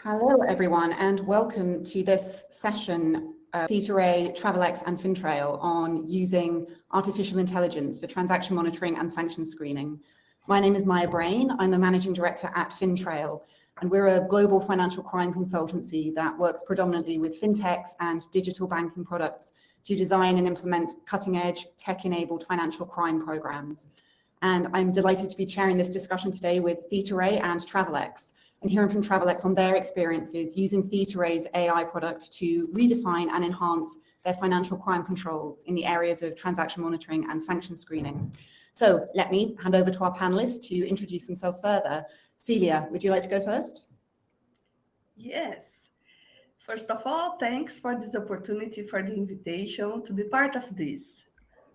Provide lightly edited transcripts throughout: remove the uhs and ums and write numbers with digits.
Hello, everyone, and welcome to this session, ThetaRay, Travelex, and FINTRAIL on using artificial intelligence for transaction monitoring and sanction screening. My name is Maya Brain. I'm a managing director at FINTRAIL, and we're a global financial crime consultancy that works predominantly with FinTechs and digital banking products to design and implement cutting-edge, tech-enabled financial crime programs. And I'm delighted to be chairing this discussion today with ThetaRay and Travelex, and hearing from Travelex on their experiences using ThetaRay's AI product to redefine and enhance their financial crime controls in the areas of transaction monitoring and sanction screening. So let me hand over to our panelists to introduce themselves further. Celia, would you like to go first? Yes. First of all, thanks for this opportunity, for the invitation to be part of this.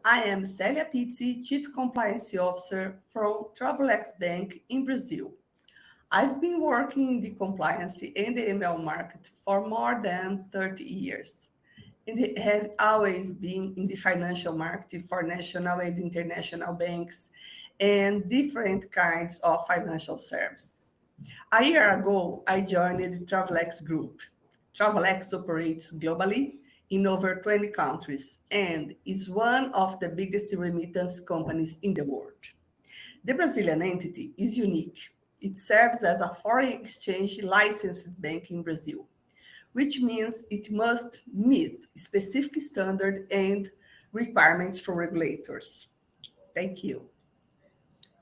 I am Célia Pizzi, Chief Compliance Officer from Travelex Bank in Brazil. I've been working in the compliance and the AML market for more than 30 years, and have always been in the financial market for national and international banks and different kinds of financial services. A year ago, I joined the Travelex Group. Travelex operates globally in over 20 countries and is one of the biggest remittance companies in the world. The Brazilian entity is unique. It serves as a foreign exchange licensed bank in Brazil, which means it must meet specific standards and requirements from regulators. Thank you.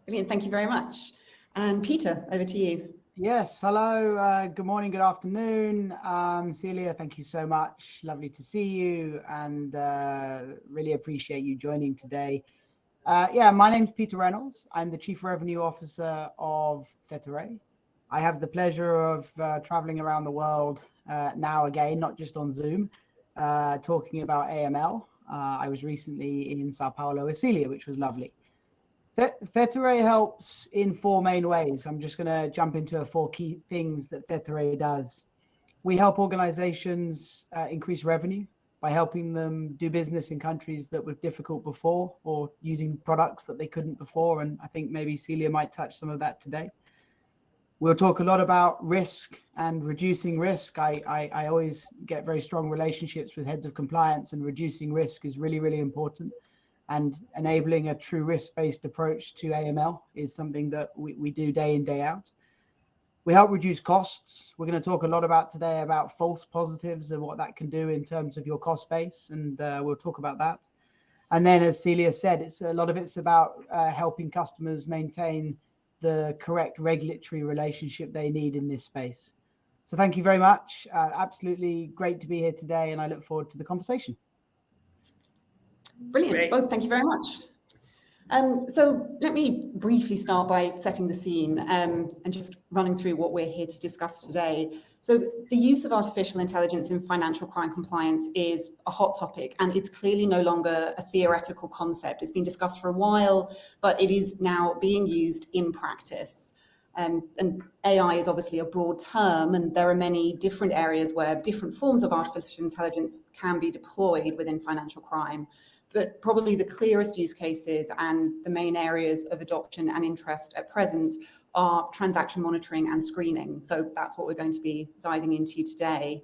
Brilliant, thank you very much. And Peter, over to you. Yes, hello, good morning, good afternoon. Celia, thank you so much. Lovely to see you, and really appreciate you joining today. My name's Peter Reynolds. I'm the Chief Revenue Officer of ThetaRay. I have the pleasure of traveling around the world now again, not just on Zoom, talking about AML. I was recently in Sao Paulo with Celia, which was lovely. ThetaRay helps in four main ways. I'm just going to jump into four key things that ThetaRay does. We help organizations increase revenue by helping them do business in countries that were difficult before, or using products that they couldn't before. And I think maybe Celia might touch some of that today. We'll talk a lot about risk and reducing risk. I always get very strong relationships with heads of compliance, and reducing risk is really, really important. And enabling a true risk-based approach to AML is something that we do day in, day out. We help reduce costs. We're going to talk a lot about today about false positives and what that can do in terms of your cost base, and we'll talk about that. And then, as Celia said, it's a lot of it's about helping customers maintain the correct regulatory relationship they need in this space. So thank you very much. Absolutely great to be here today, and I look forward to the conversation. Brilliant. Great. Both, thank you very much. So let me briefly start by setting the scene and just running through what we're here to discuss today. So the use of artificial intelligence in financial crime compliance is a hot topic, and it's clearly no longer a theoretical concept. It's been discussed for a while, but it is now being used in practice. And AI is obviously a broad term, and there are many different areas where different forms of artificial intelligence can be deployed within financial crime. But probably the clearest use cases and the main areas of adoption and interest at present are transaction monitoring and screening. So that's what we're going to be diving into today.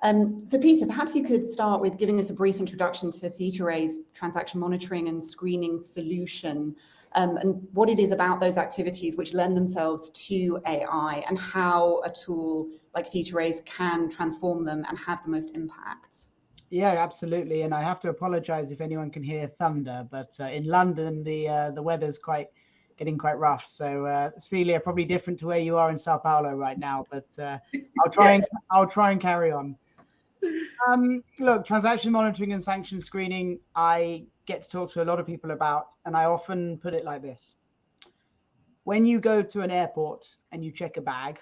So Peter, perhaps you could start with giving us a brief introduction to ThetaRay's transaction monitoring and screening solution, and what it is about those activities which lend themselves to AI, and how a tool like ThetaRay's can transform them and have the most impact. Yeah, absolutely. And I have to apologize if anyone can hear thunder, but in London, the weather's getting quite rough. So Celia, probably different to where you are in Sao Paulo right now, but I'll try and carry on. Look, transaction monitoring and sanction screening, I get to talk to a lot of people about, and I often put it like this. When you go to an airport and you check a bag,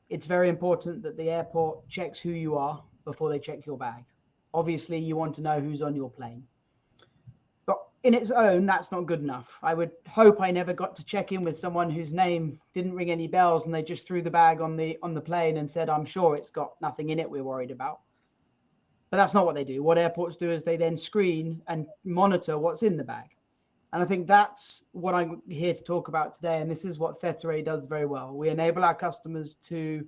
it's very important that the airport checks who you are before they check your bag. Obviously, you want to know who's on your plane. But in its own, that's not good enough. I would hope I never got to check in with someone whose name didn't ring any bells, and they just threw the bag on the plane and said, I'm sure it's got nothing in it we're worried about. But that's not what they do. What airports do is they then screen and monitor what's in the bag. And I think that's what I'm here to talk about today. And this is what ThetaRay does very well. We enable our customers to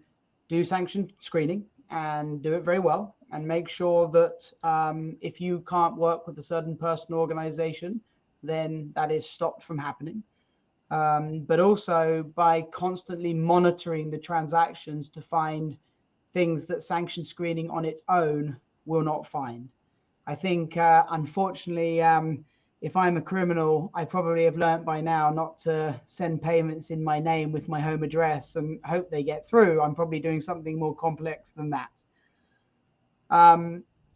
do sanction screening and do it very well, and make sure that if you can't work with a certain person or organization, then that is stopped from happening. But also by constantly monitoring the transactions to find things that sanction screening on its own will not find. I think, unfortunately, if I'm a criminal, I probably have learned by now not to send payments in my name with my home address and hope they get through. I'm probably doing something more complex than that.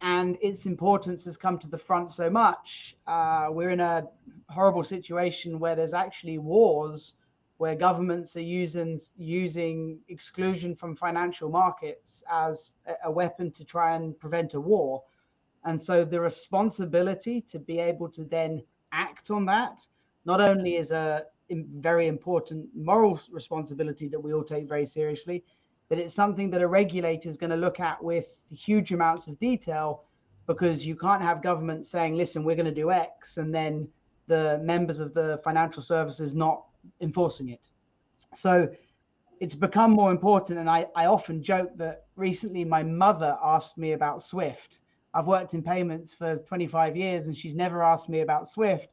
And its importance has come to the front so much. We're in a horrible situation where there's actually wars, where governments are using exclusion from financial markets as a weapon to try and prevent a war. And so the responsibility to be able to then act on that, not only is a very important moral responsibility that we all take very seriously, but it's something that a regulator is going to look at with huge amounts of detail, because you can't have government saying, listen, we're going to do X, and then the members of the financial services not enforcing it. So it's become more important. And I often joke that recently my mother asked me about SWIFT. I've worked in payments for 25 years and she's never asked me about SWIFT.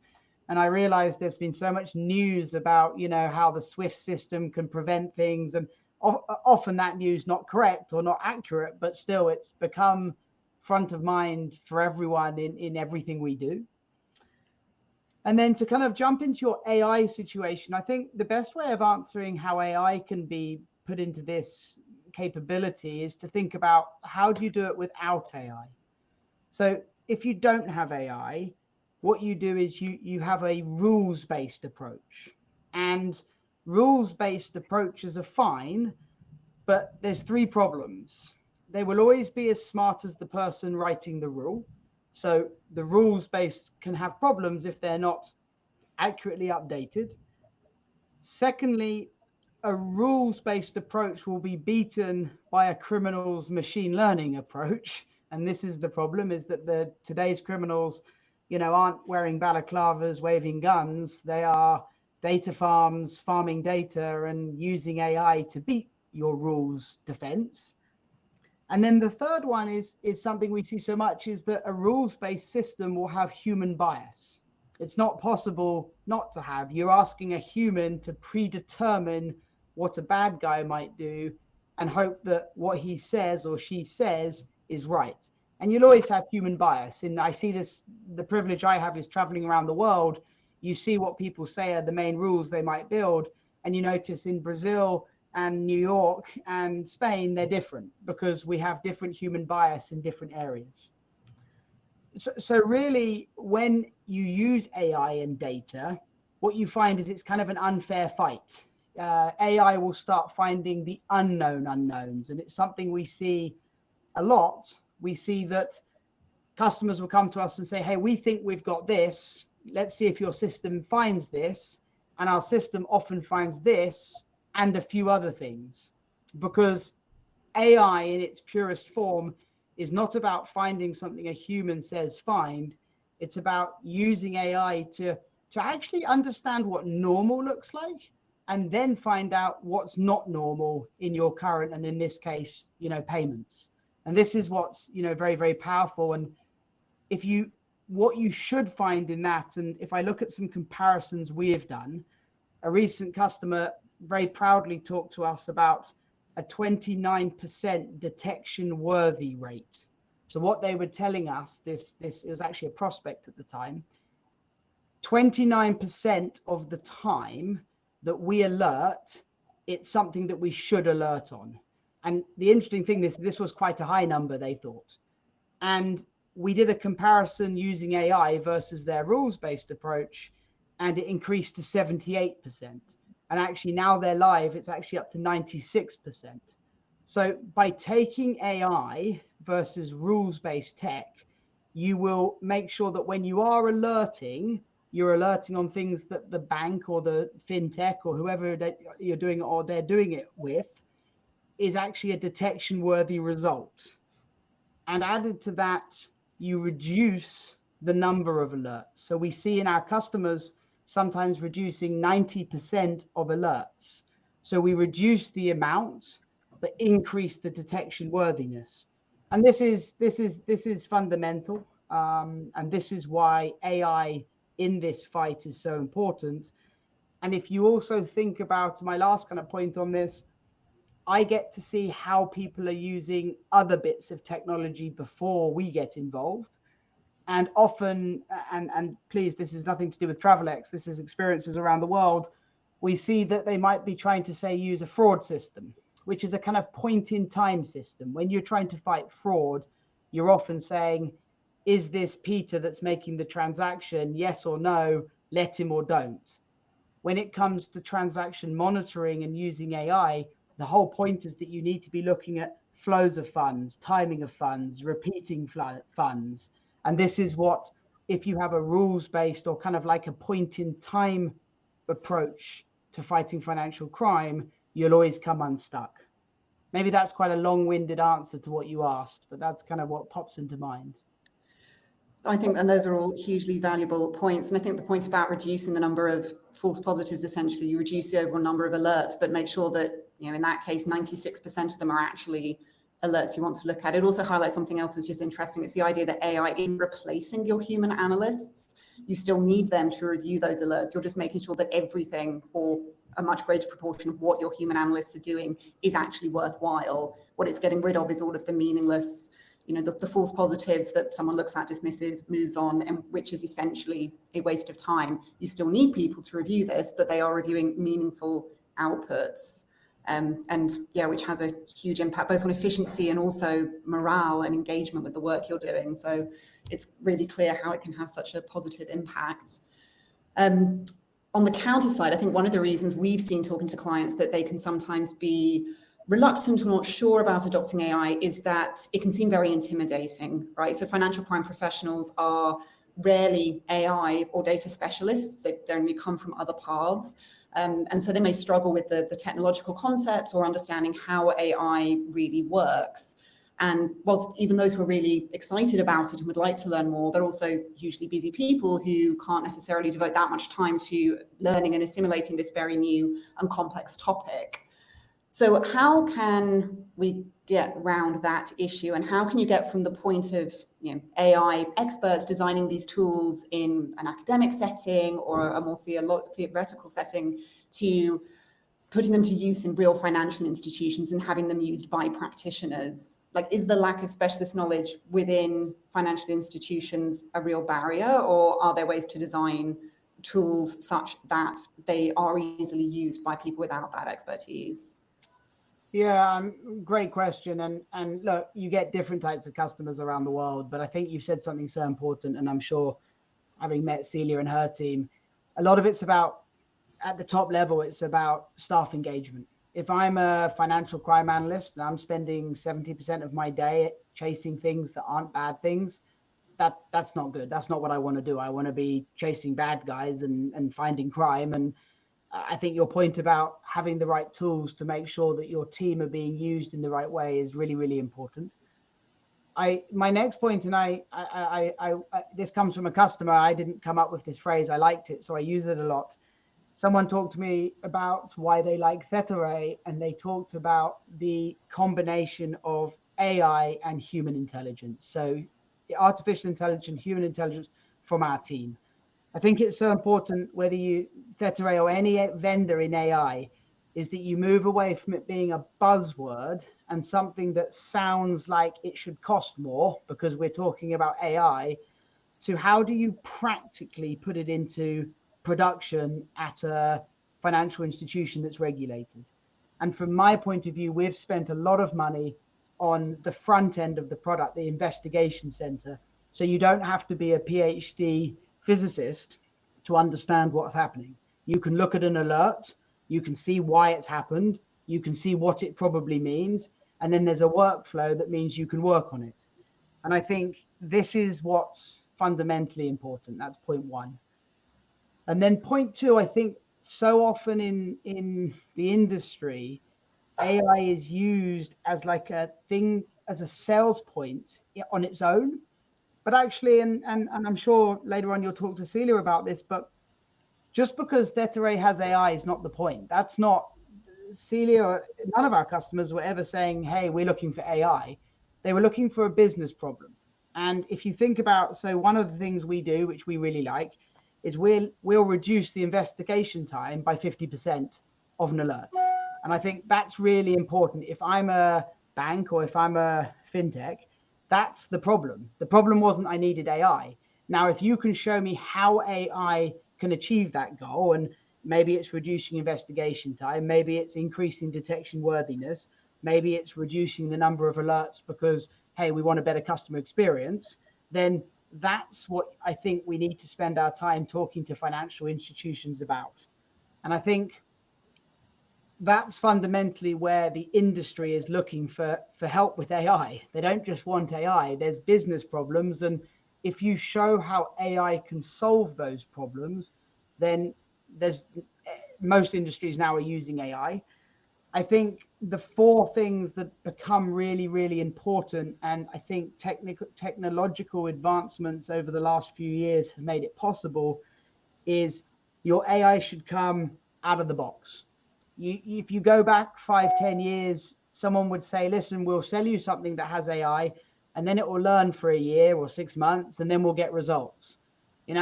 And I realized there's been so much news about, how the SWIFT system can prevent things, and often that news not correct or not accurate, but still it's become front of mind for everyone in everything we do. And then to kind of jump into your AI situation, I think the best way of answering how AI can be put into this capability is to think about, how do you do it without AI? So if you don't have AI, what you do is you have a rules-based approach. And rules-based approaches are fine, but there's three problems. They will always be as smart as the person writing the rule. So the rules-based can have problems if they're not accurately updated. Secondly, a rules-based approach will be beaten by a criminal's machine learning approach. And this is the problem, is that today's criminals, aren't wearing balaclavas, waving guns. They are data farms, farming data and using AI to beat your rules defense. And then the third one is something we see so much, is that a rules-based system will have human bias. It's not possible not to have. You're asking a human to predetermine what a bad guy might do and hope that what he says or she says is right. And you'll always have human bias. And I see this, the privilege I have is traveling around the world. You see what people say are the main rules they might build. And you notice in Brazil and New York and Spain, they're different, because we have different human bias in different areas. So really, when you use AI and data, what you find is it's kind of an unfair fight. AI will start finding the unknown unknowns, and it's something we see a lot. We see that customers will come to us and say, hey, we think we've got this. Let's see if your system finds this. And our system often finds this and a few other things, because AI in its purest form is not about finding something a human says find. It's about using AI to actually understand what normal looks like, and then find out what's not normal in your current, and in this case, payments. And this is what's, very, very powerful. And what you should find in that, and if I look at some comparisons we have done, a recent customer very proudly talked to us about a 29% detection worthy rate. So what they were telling us, this it was actually a prospect at the time, 29% of the time that we alert, it's something that we should alert on. And the interesting thing, this was quite a high number, they thought. And we did a comparison using AI versus their rules-based approach, and it increased to 78%. And actually now they're live, it's actually up to 96%. So by taking AI versus rules-based tech, you will make sure that when you are alerting, you're alerting on things that the bank or the fintech or whoever that you're doing it or they're doing it with is actually a detection-worthy result. And added to that, you reduce the number of alerts. So we see in our customers sometimes reducing 90% of alerts. So we reduce the amount, but increase the detection worthiness. And this is fundamental. And this is why AI in this fight is so important. And if you also think about my last kind of point on this, I get to see how people are using other bits of technology before we get involved. And often, and please, this is nothing to do with Travelex, this is experiences around the world, we see that they might be trying to say use a fraud system, which is a kind of point in time system. When you're trying to fight fraud, you're often saying, is this Peter that's making the transaction, yes or no, let him or don't. When it comes to transaction monitoring and using AI, the whole point is that you need to be looking at flows of funds, timing of funds, repeating funds. And this is what, if you have a rules-based or kind of like a point-in-time approach to fighting financial crime, you'll always come unstuck. Maybe that's quite a long-winded answer to what you asked, but that's kind of what pops into mind. I think, and those are all hugely valuable points. And I think the point about reducing the number of false positives, essentially, you reduce the overall number of alerts, but make sure that, you know, in that case, 96% of them are actually alerts you want to look at. It also highlights something else which is interesting. It's the idea that AI isn't replacing your human analysts. You still need them to review those alerts. You're just making sure that everything, or a much greater proportion of what your human analysts are doing, is actually worthwhile. What it's getting rid of is all of the meaningless, you know, the false positives that someone looks at, dismisses, moves on, and which is essentially a waste of time. You still need people to review this, but they are reviewing meaningful outputs. And yeah, which has a huge impact both on efficiency and also morale and engagement with the work you're doing. So it's really clear how it can have such a positive impact. On the counter side, I think one of the reasons we've seen talking to clients that they can sometimes be reluctant or not sure about adopting AI is that it can seem very intimidating, right? So financial crime professionals are rarely AI or data specialists. They only come from other paths. And so they may struggle with the technological concepts or understanding how AI really works. And whilst even those who are really excited about it and would like to learn more, they're also hugely busy people who can't necessarily devote that much time to learning and assimilating this very new and complex topic. So how can we get around that issue, and how can you get from the point of, you know, AI experts designing these tools in an academic setting or a more theoretical setting to putting them to use in real financial institutions and having them used by practitioners? Like, is the lack of specialist knowledge within financial institutions a real barrier, or are there ways to design tools such that they are easily used by people without that expertise? Yeah, great question. And look, you get different types of customers around the world, but I think you've said something so important, and I'm sure, having met Celia and her team, a lot of it's about, at the top level, it's about staff engagement. If I'm a financial crime analyst and I'm spending 70% of my day chasing things that aren't bad things, that's not good. That's not what I want to do. I want to be chasing bad guys and finding crime. And I think your point about having the right tools to make sure that your team are being used in the right way is really, really important. My next point, and this comes from a customer. I didn't come up with this phrase. I liked it, so I use it a lot. Someone talked to me about why they like ThetaRay, and they talked about the combination of AI and human intelligence. So artificial intelligence, human intelligence from our team. I think it's so important, whether you ThetaRay or any vendor in AI, is that you move away from it being a buzzword and something that sounds like it should cost more because we're talking about AI, to how do you practically put it into production at a financial institution that's regulated. And from my point of view, we've spent a lot of money on the front end of the product, the investigation center. So you don't have to be a PhD physicist to understand what's happening. You can look at an alert, you can see why it's happened, you can see what it probably means, and then there's a workflow that means you can work on it. And I think this is what's fundamentally important. That's point one. And then point two, I think so often in the industry, AI is used as like a thing, as a sales point on its own. But actually, and I'm sure later on you'll talk to Celia about this, but just because ThetaRay has AI is not the point. That's not, Celia, none of our customers were ever saying, hey, we're looking for AI. They were looking for a business problem. And if you think about, so one of the things we do, which we really like, is we'll reduce the investigation time by 50% of an alert. And I think that's really important. If I'm a bank or if I'm a fintech, that's the problem. The problem wasn't I needed AI. Now, if you can show me how AI can achieve that goal, and maybe it's reducing investigation time, maybe it's increasing detection worthiness, maybe it's reducing the number of alerts because, hey, we want a better customer experience, then that's what I think we need to spend our time talking to financial institutions about. And I think that's fundamentally where the industry is looking for help with AI. They don't just want AI, there's business problems. And if you show how AI can solve those problems, then most industries now are using AI. I think the four things that become really, really important, and I think technological advancements over the last few years have made it possible, is your AI should come out of the box. If you go back 5-10 years, someone would say, listen, we'll sell you something that has AI, and then it will learn for a year or 6 months, and then we'll get results. We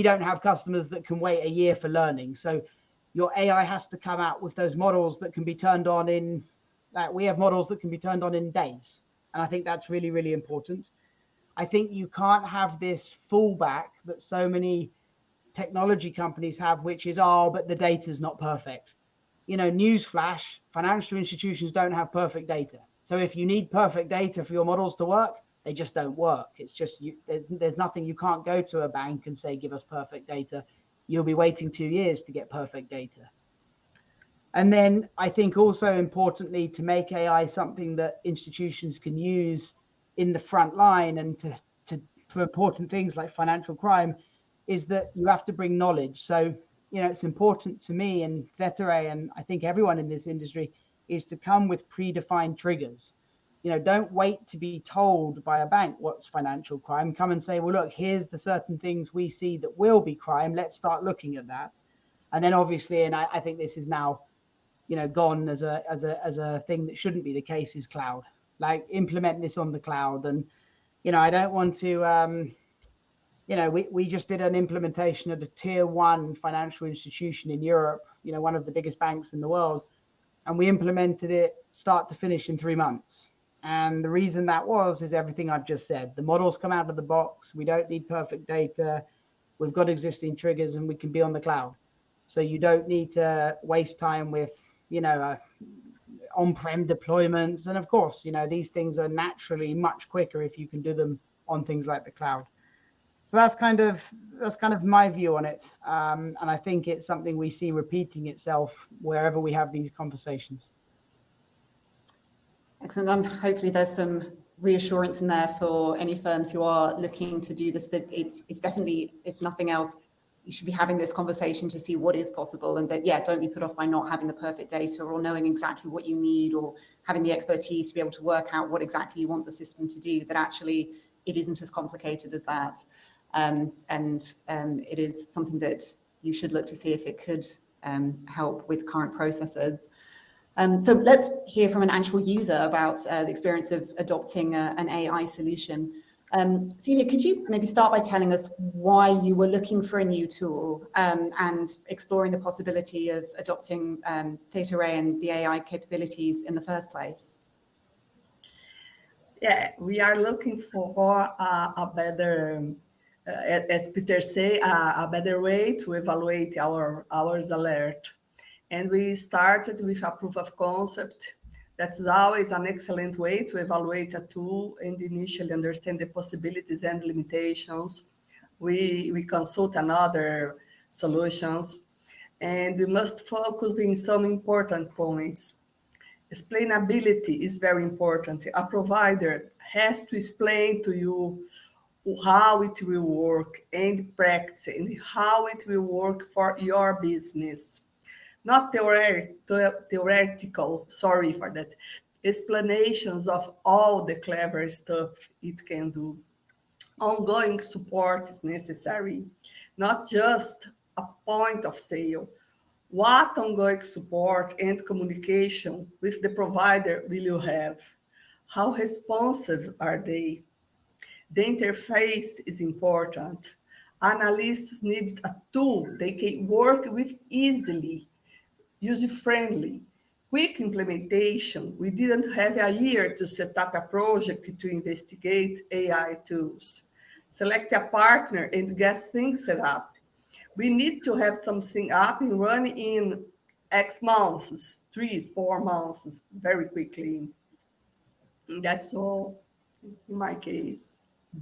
don't have customers that can wait a year for learning. So your AI has to come out with those models that can be turned on we have models that can be turned on in days. And I think that's really, really important. I think you can't have this fallback that so many technology companies have, which is, but the data's not perfect. Newsflash, financial institutions don't have perfect data. So if you need perfect data for your models to work, they just don't work. It's just, there's nothing, you can't go to a bank and say, give us perfect data. You'll be waiting 2 years to get perfect data. And then I think also importantly, to make AI something that institutions can use in the front line and for important things like financial crime, is that you have to bring knowledge. So, it's important to me and ThetaRay, and I think everyone in this industry, is to come with predefined triggers. Don't wait to be told by a bank what's financial crime. Come and say, well, look, here's the certain things we see that will be crime. Let's start looking at that. And then obviously, and I think this is now, gone as a thing that shouldn't be the case, is cloud. Like, implement this on the cloud. And, I don't want to, we just did an implementation at a tier 1 financial institution in Europe, one of the biggest banks in the world. And we implemented it start to finish in 3 months. And the reason that is everything I've just said. The models come out of the box. We don't need perfect data. We've got existing triggers and we can be on the cloud. So you don't need to waste time with, on-prem deployments. And of course, these things are naturally much quicker if you can do them on things like the cloud. So that's kind of my view on it. And I think it's something we see repeating itself wherever we have these conversations. Excellent. Hopefully there's some reassurance in there for any firms who are looking to do this, that it's definitely, if nothing else, you should be having this conversation to see what is possible, and that, don't be put off by not having the perfect data or knowing exactly what you need or having the expertise to be able to work out what exactly you want the system to do, that actually it isn't as complicated as that. It is something that you should look to see if it could help with current processes. So let's hear from an actual user about the experience of adopting an AI solution. Celia, could you maybe start by telling us why you were looking for a new tool and exploring the possibility of adopting ThetaRay and the AI capabilities in the first place? Yeah, we are looking for a better, as Peter say, a better way to evaluate our alert. And we started with a proof of concept. That's always an excellent way to evaluate a tool and initially understand the possibilities and limitations. We consult another solutions, and we must focus in some important points. Explainability is very important. A provider has to explain to you how it will work and practice and how it will work for your business. Not theoretical, sorry for that, explanations of all the clever stuff it can do. Ongoing support is necessary, not just a point of sale. What ongoing support and communication with the provider will you have? How responsive are they? The interface is important. Analysts need a tool they can work with easily, user-friendly, quick implementation. We didn't have a year to set up a project to investigate AI tools. Select a partner and get things set up. We need to have something up and running in X months, 3, 4 months, very quickly. And that's all in my case. I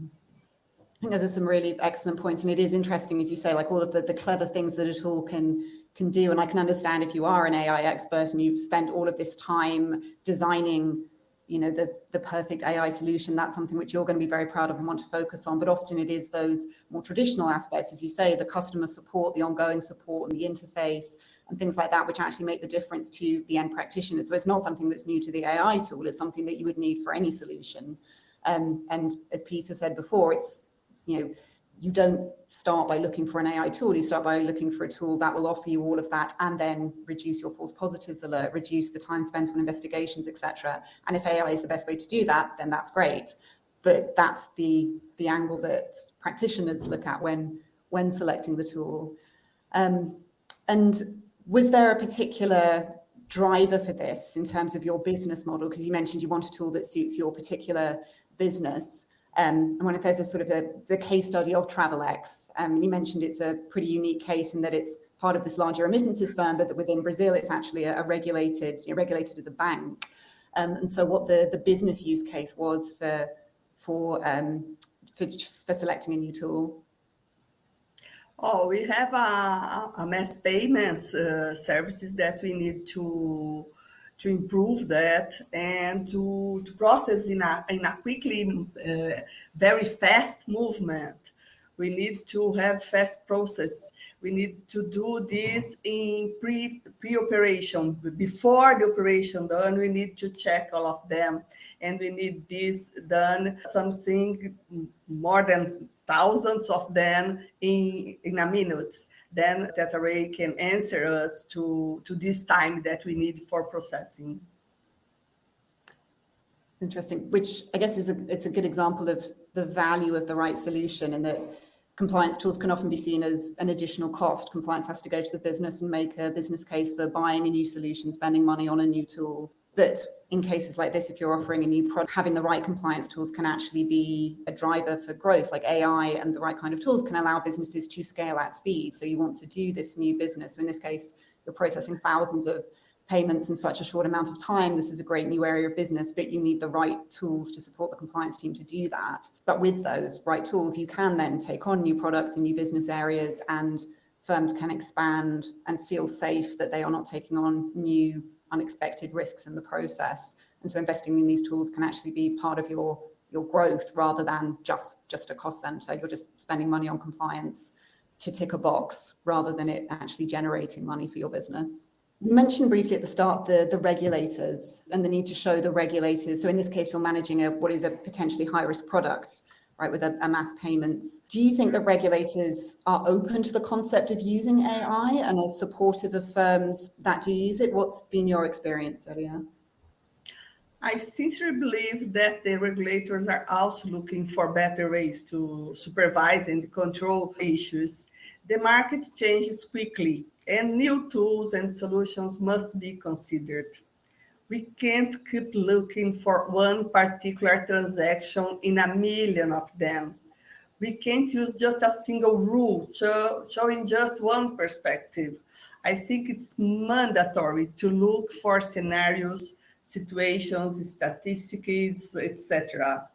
think those are some really excellent points, and it is interesting, as you say, like all of the clever things that a tool can do. And I can understand if you are an AI expert and you've spent all of this time designing, you know, the perfect AI solution, that's something which you're going to be very proud of and want to focus on. But often it is those more traditional aspects, as you say, the customer support, the ongoing support, and the interface, and things like that, which actually make the difference to the end practitioner. So it's not something that's new to the AI tool; it's something that you would need for any solution. And as Peter said before, it's, you know, you don't start by looking for an AI tool, you start by looking for a tool that will offer you all of that and then reduce your false positives alert, reduce the time spent on investigations, etc. And if AI is the best way to do that, then that's great. But that's the angle that practitioners look at when selecting the tool. And was there a particular driver for this in terms of your business model? Because you mentioned you want a tool that suits your particular business. And when there's a sort of the case study of Travelex, you mentioned it's a pretty unique case in that it's part of this larger remittances firm, but that within Brazil, it's actually a regulated as a bank. And so what the business use case was for selecting a new tool? Oh, we have a mass payments services that we need to improve that and to process in a quickly, very fast movement. We need to have fast process. We need to do this in pre-operation. Before the operation done, we need to check all of them. And we need this done, something more than thousands of them in a minute. Then ThetaRay can answer us to this time that we need for processing. Interesting, which I guess it's a good example of the value of the right solution, and that compliance tools can often be seen as an additional cost. Compliance has to go to the business and make a business case for buying a new solution, spending money on a new tool. But in cases like this, if you're offering a new product, having the right compliance tools can actually be a driver for growth. Like AI and the right kind of tools can allow businesses to scale at speed. So you want to do this new business. So in this case, you're processing thousands of payments in such a short amount of time. This is a great new area of business, but you need the right tools to support the compliance team to do that. But with those right tools, you can then take on new products and new business areas, and firms can expand and feel safe that they are not taking on new unexpected risks in the process. And so investing in these tools can actually be part of your growth rather than just a cost center. You're just spending money on compliance to tick a box rather than it actually generating money for your business. You mentioned briefly at the start the regulators and the need to show the regulators. So in this case, you're managing what is a potentially high-risk product, right, with a mass payments. Do you think that regulators are open to the concept of using AI and are supportive of firms that do use it? What's been your experience, Celia? I sincerely believe that the regulators are also looking for better ways to supervise and control issues. The market changes quickly, and new tools and solutions must be considered. We can't keep looking for one particular transaction in a million of them. We can't use just a single rule showing just one perspective. I think it's mandatory to look for scenarios, situations, statistics, etc.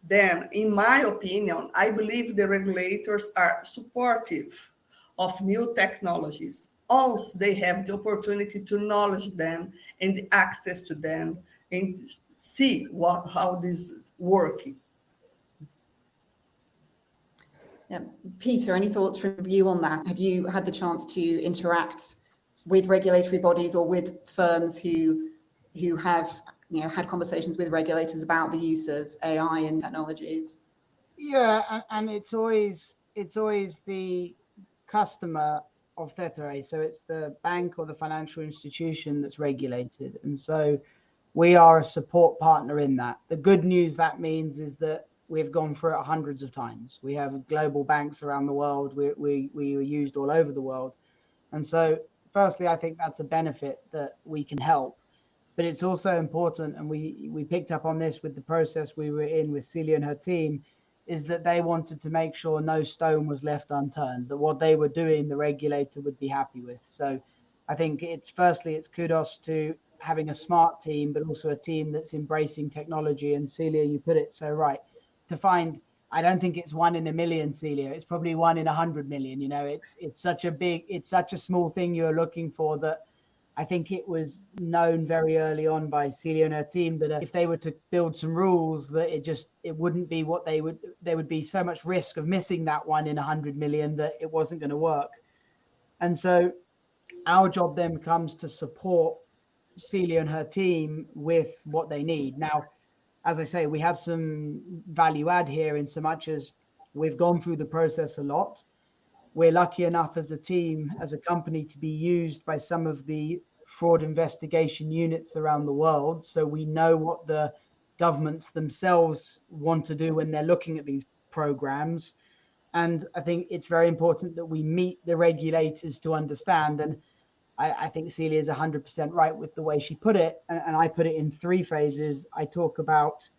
Then, in my opinion, I believe the regulators are supportive of new technologies once they have the opportunity to knowledge them and access to them and see how this working. Yeah. Peter, any thoughts from you on that? Have you had the chance to interact with regulatory bodies or with firms who have had conversations with regulators about the use of AI and technologies? Yeah, and it's always the customer of ThetaRay. So it's the bank or the financial institution that's regulated. And so we are a support partner in that. The good news that means is that we've gone through it hundreds of times. We have global banks around the world. We are used all over the world. And so firstly, I think that's a benefit that we can help. But it's also important, and we picked up on this with the process we were in with Celia and her team, is that they wanted to make sure no stone was left unturned, that what they were doing, the regulator would be happy with. So I think it's kudos to having a smart team, but also a team that's embracing technology. And Celia, you put it so right, I don't think it's 1 in a million, Celia. It's probably 1 in 100 million. It's such a small thing you're looking for that I think it was known very early on by Celia and her team that if they were to build some rules, that it wouldn't be what there would be so much risk of missing that 1 in 100 million that it wasn't going to work. And so our job then comes to support Celia and her team with what they need. Now, as I say, we have some value add here in so much as we've gone through the process a lot. We're lucky enough as a team, as a company, to be used by some of the fraud investigation units around the world. So we know what the governments themselves want to do when they're looking at these programs. And I think it's very important that we meet the regulators to understand. And I think Celia is 100% right with the way she put it. And I put it in 3 phases. I talk about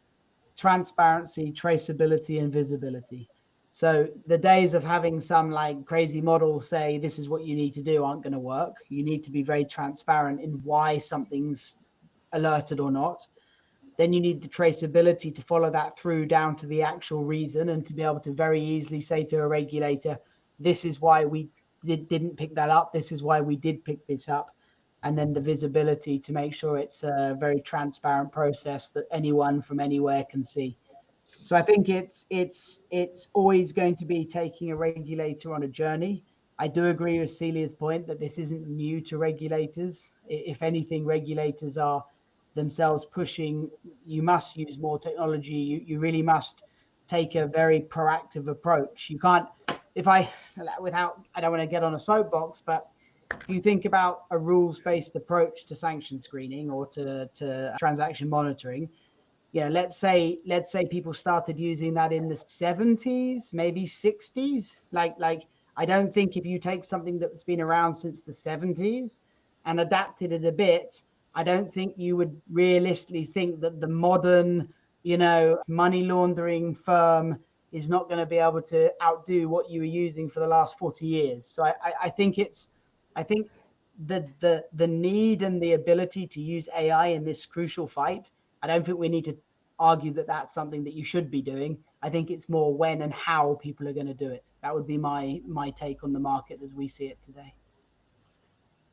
transparency, traceability, and visibility. So the days of having some crazy model say this is what you need to do aren't going to work. You need to be very transparent in why something's alerted or not. Then you need the traceability to follow that through down to the actual reason and to be able to very easily say to a regulator, this is why we didn't pick that up. This is why we did pick this up. And then the visibility to make sure it's a very transparent process that anyone from anywhere can see. So I think it's always going to be taking a regulator on a journey. I do agree with Celia's point that this isn't new to regulators. If anything, regulators are themselves pushing, you must use more technology. You really must take a very proactive approach. You can't, I don't want to get on a soapbox, but if you think about a rules-based approach to sanction screening or to transaction monitoring, let's say people started using that in the 70s, maybe 60s. I don't think if you take something that's been around since the 70s and adapted it a bit, I don't think you would realistically think that the modern, money laundering firm is not going to be able to outdo what you were using for the last 40 years. So I think the need and the ability to use AI in this crucial fight, I don't think we need to argue that that's something that you should be doing. I think it's more when and how people are going to do it. That would be my take on the market as we see it today.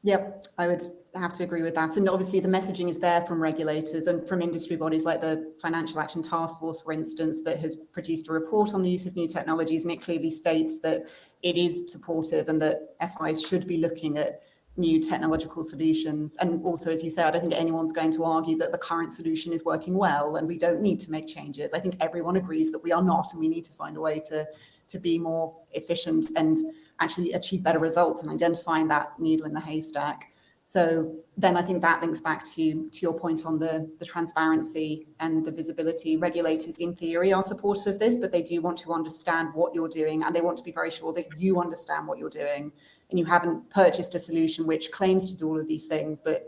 Yep, I would have to agree with that. And obviously the messaging is there from regulators and from industry bodies like the Financial Action Task Force, for instance, that has produced a report on the use of new technologies. And it clearly states that it is supportive and that FIs should be looking at new technological solutions. And also, as you say, I don't think anyone's going to argue that the current solution is working well and we don't need to make changes. I think everyone agrees that we are not, and we need to find a way to be more efficient and actually achieve better results and identifying that needle in the haystack. So then I think that links back to your point on the transparency and the visibility. Regulators in theory are supportive of this, but they do want to understand what you're doing, and they want to be very sure that you understand what you're doing and you haven't purchased a solution which claims to do all of these things, but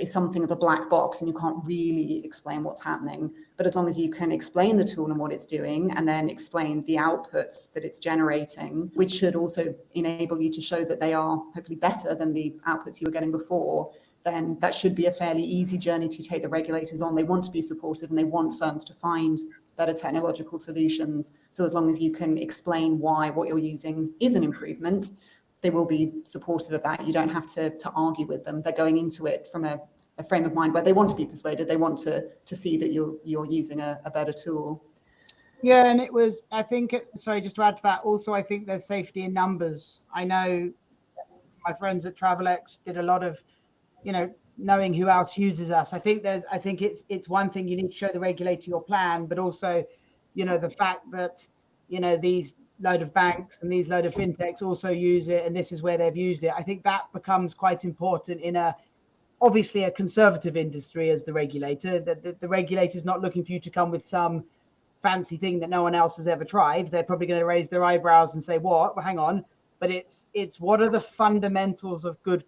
is something of a black box and you can't really explain what's happening. But as long as you can explain the tool and what it's doing and then explain the outputs that it's generating, which should also enable you to show that they are hopefully better than the outputs you were getting before, then that should be a fairly easy journey to take the regulators on. They want to be supportive and they want firms to find better technological solutions. So as long as you can explain why what you're using is an improvement, they will be supportive of that. You don't have to argue with them. They're going into it from a frame of mind where they want to be persuaded. They want to see that you're using a better tool. Yeah, and it was, I think, sorry, just to add to that, also, I think there's safety in numbers. I know my friends at Travelex did a lot of, knowing who else uses us. I think it's one thing you need to show the regulator your plan, but also, the fact that, these load of banks and these load of fintechs also use it, and this is where they've used it. I think that becomes quite important in obviously a conservative industry as the regulator. The regulator is not looking for you to come with some fancy thing that no one else has ever tried. They're probably going to raise their eyebrows and say, what? Well, hang on. But it's what are the fundamentals of good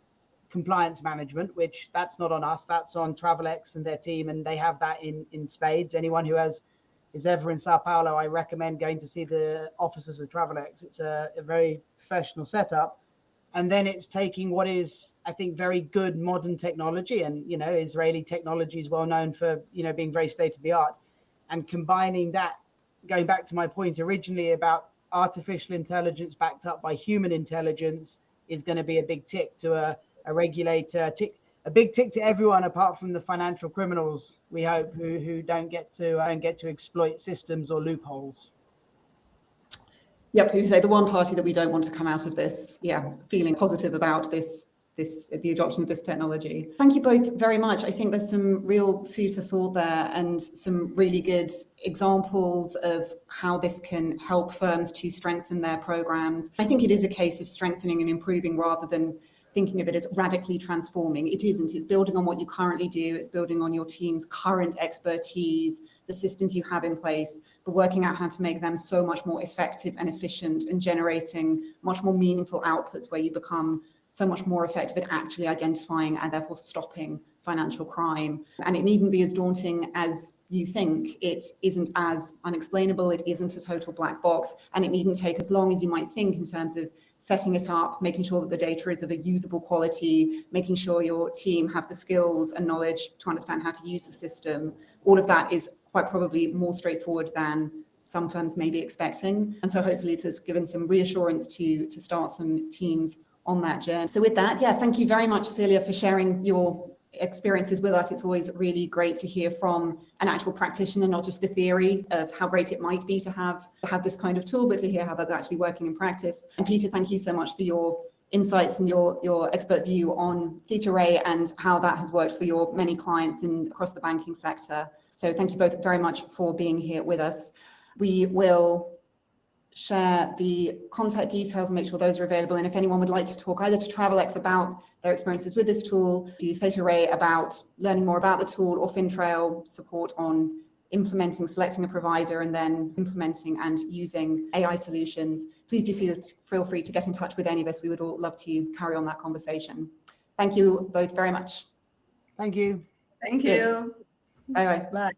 compliance management, which that's not on us, that's on Travelex and their team, and they have that in spades. Anyone who is ever in Sao Paulo, I recommend going to see the offices of Travelex. It's a very professional setup. And then it's taking what is, I think, very good modern technology, and Israeli technology is well known for being very state of the art, and combining that, going back to my point originally about artificial intelligence backed up by human intelligence, is going to be a big tick to a regulator, a big tick to everyone apart from the financial criminals, we hope, who don't get to exploit systems or loopholes. Yeah, please say the one party that we don't want to come out of this, feeling positive about the adoption of this technology. Thank you both very much. I think there's some real food for thought there and some really good examples of how this can help firms to strengthen their programs. I think it is a case of strengthening and improving rather than thinking of it as radically transforming. It isn't. It's building on what you currently do. It's building on your team's current expertise, the systems you have in place, but working out how to make them so much more effective and efficient and generating much more meaningful outputs where you become so much more effective at actually identifying and therefore stopping financial crime. And it needn't be as daunting as you think. It isn't as unexplainable. It isn't a total black box. And it needn't take as long as you might think in terms of setting it up, making sure that the data is of a usable quality, making sure your team have the skills and knowledge to understand how to use the system. All of that is quite probably more straightforward than some firms may be expecting. And so hopefully it has given some reassurance to start some teams on that journey. So with that, thank you very much, Celia, for sharing your experiences with us. It's always really great to hear from an actual practitioner, not just the theory of how great it might be to have this kind of tool, but to hear how that's actually working in practice. And Peter, thank you so much for your insights and your expert view on ThetaRay and how that has worked for your many clients across the banking sector. So thank you both very much for being here with us. We will share the contact details, make sure those are available. And if anyone would like to talk either to Travelex about their experiences with this tool, to ThetaRay about learning more about the tool, or FINTRAIL support on implementing, selecting a provider and then implementing and using AI solutions, please do feel free to get in touch with any of us. We would all love to carry on that conversation. Thank you both very much. Thank you. Thank you. Bye-bye. Bye.